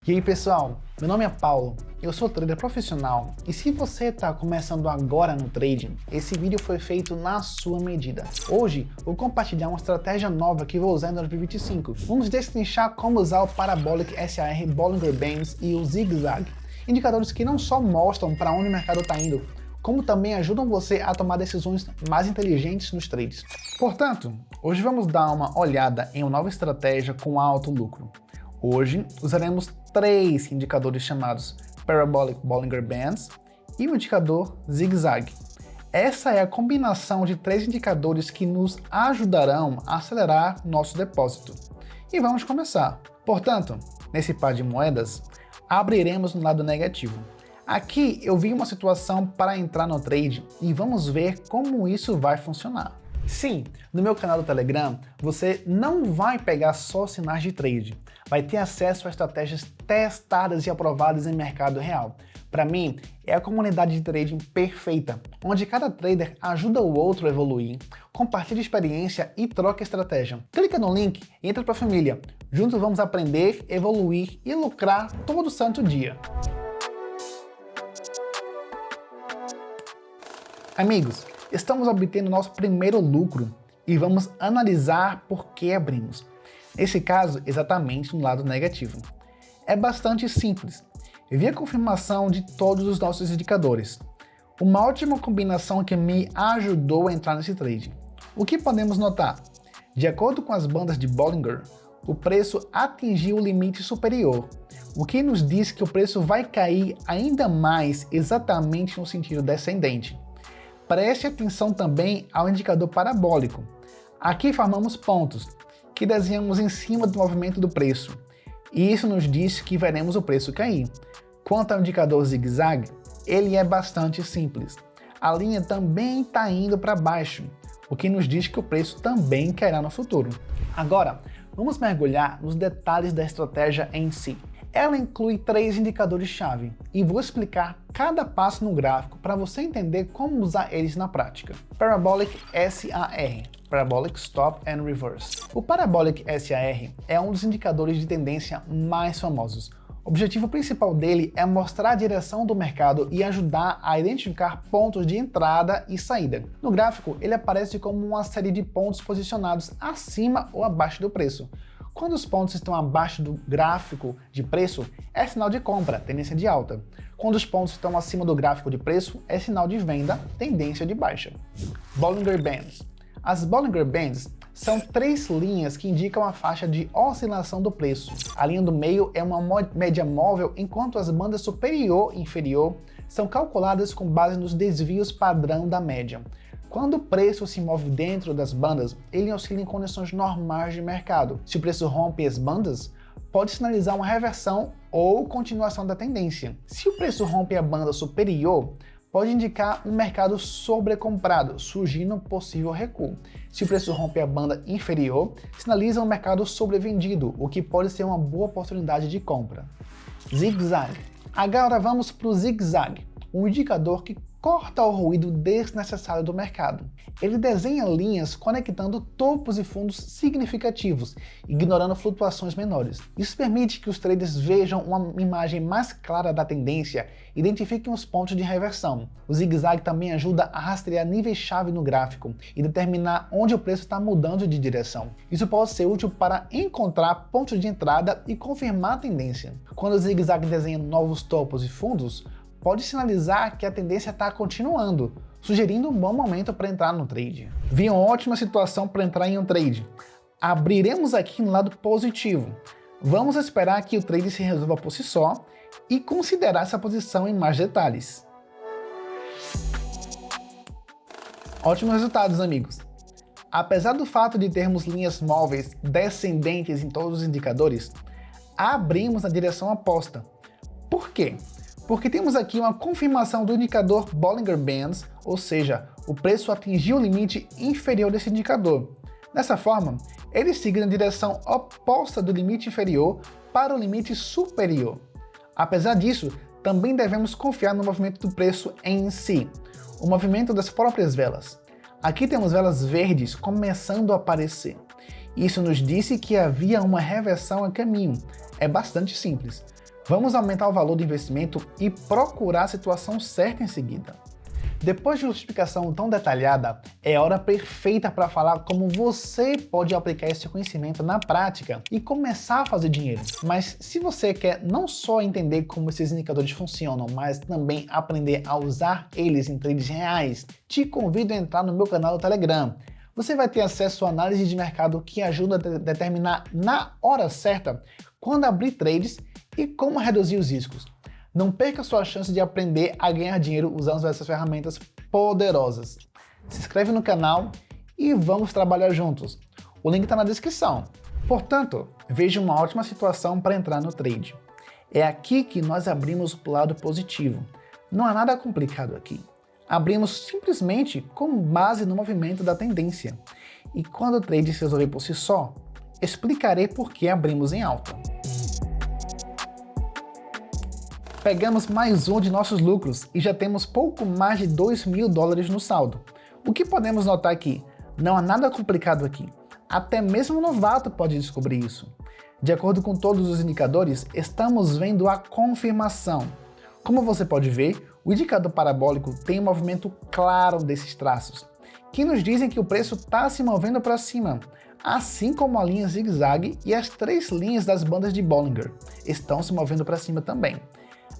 E aí pessoal, meu nome é Paulo, eu sou trader profissional e se você está começando agora no trading, esse vídeo foi feito na sua medida. Hoje vou compartilhar uma estratégia nova que vou usar em 2025. Vamos destrinchar como usar o Parabolic SAR, Bollinger Bands e o Zig Zag, indicadores que não só mostram para onde o mercado está indo, como também ajudam você a tomar decisões mais inteligentes nos trades. Portanto, hoje vamos dar uma olhada em uma nova estratégia com alto lucro. Hoje usaremos três indicadores chamados Parabolic Bollinger Bands e o indicador Zig Zag. Essa é a combinação de três indicadores que nos ajudarão a acelerar nosso depósito. E vamos começar. Portanto, nesse par de moedas, abriremos no lado negativo. Aqui eu vi uma situação para entrar no trade e vamos ver como isso vai funcionar. Sim, no meu canal do Telegram, você não vai pegar só sinais de trade, vai ter acesso a estratégias testadas e aprovadas em mercado real. Para mim, é a comunidade de trading perfeita, onde cada trader ajuda o outro a evoluir, compartilha experiência e troca estratégia. Clica no link e entra para a família. Juntos vamos aprender, evoluir e lucrar todo santo dia. Amigos, estamos obtendo nosso primeiro lucro e vamos analisar por que abrimos. Nesse caso, exatamente no lado negativo. É bastante simples. Vi a confirmação de todos os nossos indicadores. Uma ótima combinação que me ajudou a entrar nesse trade. O que podemos notar? De acordo com as bandas de Bollinger, o preço atingiu o limite superior, o que nos diz que o preço vai cair ainda mais exatamente no sentido descendente. Preste atenção também ao indicador parabólico. Aqui formamos pontos, que desenhamos em cima do movimento do preço, e isso nos diz que veremos o preço cair. Quanto ao indicador zigue-zague, ele é bastante simples. A linha também está indo para baixo, o que nos diz que o preço também cairá no futuro. Agora, vamos mergulhar nos detalhes da estratégia em si. Ela inclui três indicadores-chave e vou explicar cada passo no gráfico para você entender como usar eles na prática. Parabolic SAR, Parabolic Stop and Reverse. O Parabolic SAR é um dos indicadores de tendência mais famosos. O objetivo principal dele é mostrar a direção do mercado e ajudar a identificar pontos de entrada e saída. No gráfico, ele aparece como uma série de pontos posicionados acima ou abaixo do preço. Quando os pontos estão abaixo do gráfico de preço, é sinal de compra, tendência de alta. Quando os pontos estão acima do gráfico de preço, é sinal de venda, tendência de baixa. Bollinger Bands. As Bollinger Bands são três linhas que indicam a faixa de oscilação do preço. A linha do meio é uma média móvel, enquanto as bandas superior e inferior são calculadas com base nos desvios padrão da média. Quando o preço se move dentro das bandas, ele oscila em condições normais de mercado. Se o preço rompe as bandas, pode sinalizar uma reversão ou continuação da tendência. Se o preço rompe a banda superior, pode indicar um mercado sobrecomprado, surgindo um possível recuo. Se o preço rompe a banda inferior, sinaliza um mercado sobrevendido, o que pode ser uma boa oportunidade de compra. Zig-zag. Agora vamos para o zig-zag, um indicador que corta o ruído desnecessário do mercado. Ele desenha linhas conectando topos e fundos significativos, ignorando flutuações menores. Isso permite que os traders vejam uma imagem mais clara da tendência e identifiquem os pontos de reversão. O zigue-zague também ajuda a rastrear níveis-chave no gráfico e determinar onde o preço está mudando de direção. Isso pode ser útil para encontrar pontos de entrada e confirmar a tendência. Quando o zigue-zague desenha novos topos e fundos, pode sinalizar que a tendência está continuando, sugerindo um bom momento para entrar no trade. Vi uma ótima situação para entrar em um trade. Abriremos aqui no lado positivo. Vamos esperar que o trade se resolva por si só e considerar essa posição em mais detalhes. Ótimos resultados, amigos! Apesar do fato de termos linhas móveis descendentes em todos os indicadores, abrimos na direção oposta. Por quê? Porque temos aqui uma confirmação do indicador Bollinger Bands, ou seja, o preço atingiu o limite inferior desse indicador. Dessa forma, ele segue na direção oposta do limite inferior para o limite superior. Apesar disso, também devemos confiar no movimento do preço em si, o movimento das próprias velas. Aqui temos velas verdes começando a aparecer. Isso nos disse que havia uma reversão a caminho. É bastante simples. Vamos aumentar o valor do investimento e procurar a situação certa em seguida. Depois de uma explicação tão detalhada, é a hora perfeita para falar como você pode aplicar esse conhecimento na prática e começar a fazer dinheiro. Mas se você quer não só entender como esses indicadores funcionam, mas também aprender a usar eles em trades reais, te convido a entrar no meu canal do Telegram. Você vai ter acesso à análise de mercado que ajuda a determinar na hora certa quando abrir trades e como reduzir os riscos. Não perca sua chance de aprender a ganhar dinheiro usando essas ferramentas poderosas. Se inscreve no canal e vamos trabalhar juntos. O link está na descrição. Portanto, veja uma ótima situação para entrar no trade. É aqui que nós abrimos o lado positivo. Não há nada complicado aqui. Abrimos simplesmente com base no movimento da tendência. E quando o trade se resolver por si só, explicarei por que abrimos em alta. Pegamos mais um de nossos lucros e já temos pouco mais de $2.000 no saldo. O que podemos notar aqui? Não há nada complicado aqui. Até mesmo um novato pode descobrir isso. De acordo com todos os indicadores, estamos vendo a confirmação. Como você pode ver, o indicador parabólico tem um movimento claro desses traços, que nos dizem que o preço está se movendo para cima, assim como a linha zigue-zague e as 3 linhas das bandas de Bollinger estão se movendo para cima também.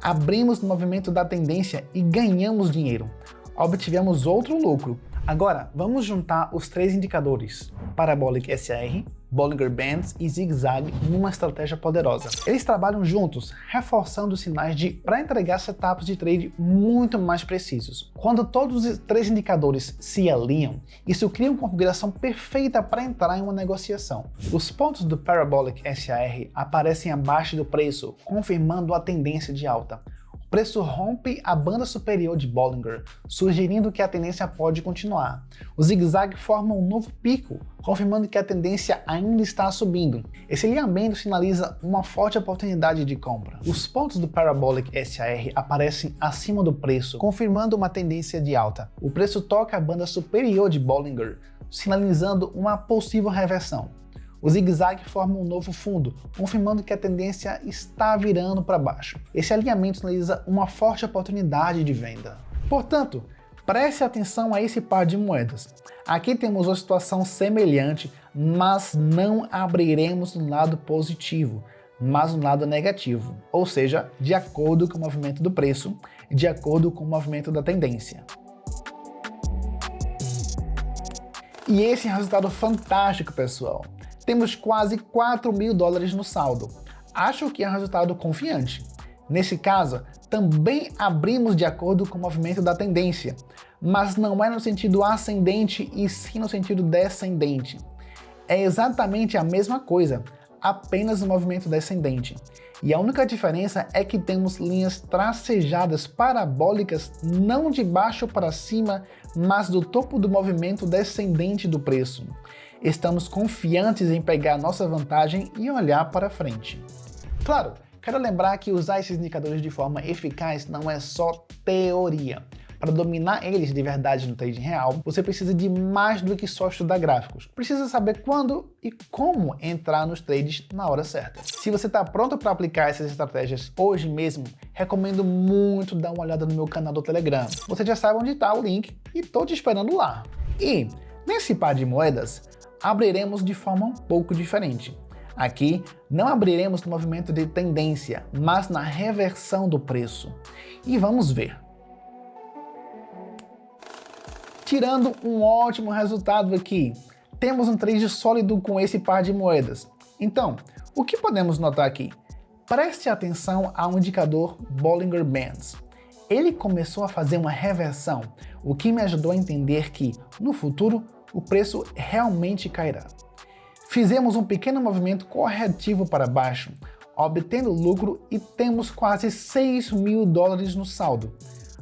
Abrimos no movimento da tendência e ganhamos dinheiro. Obtivemos outro lucro. Agora, vamos juntar os 3 indicadores, Parabolic SAR, Bollinger Bands e zigue-zague numa estratégia poderosa. Eles trabalham juntos, reforçando os sinais para entregar setups de trade muito mais precisos. Quando todos os 3 indicadores se alinham, isso cria uma configuração perfeita para entrar em uma negociação. Os pontos do Parabolic SAR aparecem abaixo do preço, confirmando a tendência de alta. O preço rompe a banda superior de Bollinger, sugerindo que a tendência pode continuar. O zigue-zague forma um novo pico, confirmando que a tendência ainda está subindo. Esse alinhamento sinaliza uma forte oportunidade de compra. Os pontos do Parabolic SAR aparecem acima do preço, confirmando uma tendência de alta. O preço toca a banda superior de Bollinger, sinalizando uma possível reversão. O zigue-zague forma um novo fundo, confirmando que a tendência está virando para baixo. Esse alinhamento sinaliza uma forte oportunidade de venda. Portanto, preste atenção a esse par de moedas. Aqui temos uma situação semelhante, mas não abriremos no lado positivo, mas no lado negativo, ou seja, de acordo com o movimento do preço, de acordo com o movimento da tendência. E esse é um resultado fantástico, pessoal. Temos quase $4.000 no saldo. Acho que é um resultado confiante. Nesse caso, também abrimos de acordo com o movimento da tendência, mas não é no sentido ascendente e sim no sentido descendente. É exatamente a mesma coisa, apenas no movimento descendente. E a única diferença é que temos linhas tracejadas parabólicas não de baixo para cima, mas do topo do movimento descendente do preço. Estamos confiantes em pegar nossa vantagem e olhar para frente. Claro, quero lembrar que usar esses indicadores de forma eficaz não é só teoria. Para dominar eles de verdade no trade real, você precisa de mais do que só estudar gráficos. Precisa saber quando e como entrar nos trades na hora certa. Se você está pronto para aplicar essas estratégias hoje mesmo, recomendo muito dar uma olhada no meu canal do Telegram. Você já sabe onde está o link e estou te esperando lá. E nesse par de moedas, abriremos de forma um pouco diferente. Aqui, não abriremos no movimento de tendência, mas na reversão do preço. E vamos ver. Tirando um ótimo resultado aqui, temos um trade sólido com esse par de moedas. Então, o que podemos notar aqui? Preste atenção ao indicador Bollinger Bands. Ele começou a fazer uma reversão, o que me ajudou a entender que, no futuro, o preço realmente cairá. Fizemos um pequeno movimento corretivo para baixo, obtendo lucro e temos quase $6.000 no saldo.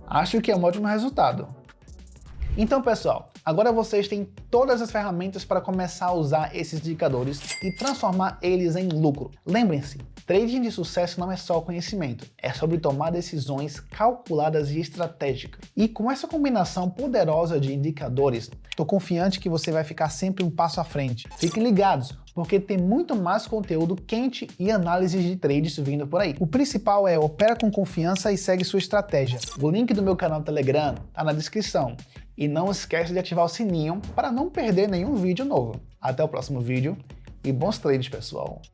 Acho que é um ótimo resultado. Então, pessoal, agora vocês têm todas as ferramentas para começar a usar esses indicadores e transformar eles em lucro. Lembrem-se, trading de sucesso não é só conhecimento, é sobre tomar decisões calculadas e estratégicas. E com essa combinação poderosa de indicadores, estou confiante que você vai ficar sempre um passo à frente. Fiquem ligados, porque tem muito mais conteúdo quente e análises de trades vindo por aí. O principal é opera com confiança e segue sua estratégia. O link do meu canal no Telegram está na descrição. E não esquece de ativar o sininho para não perder nenhum vídeo novo. Até o próximo vídeo e bons trades, pessoal!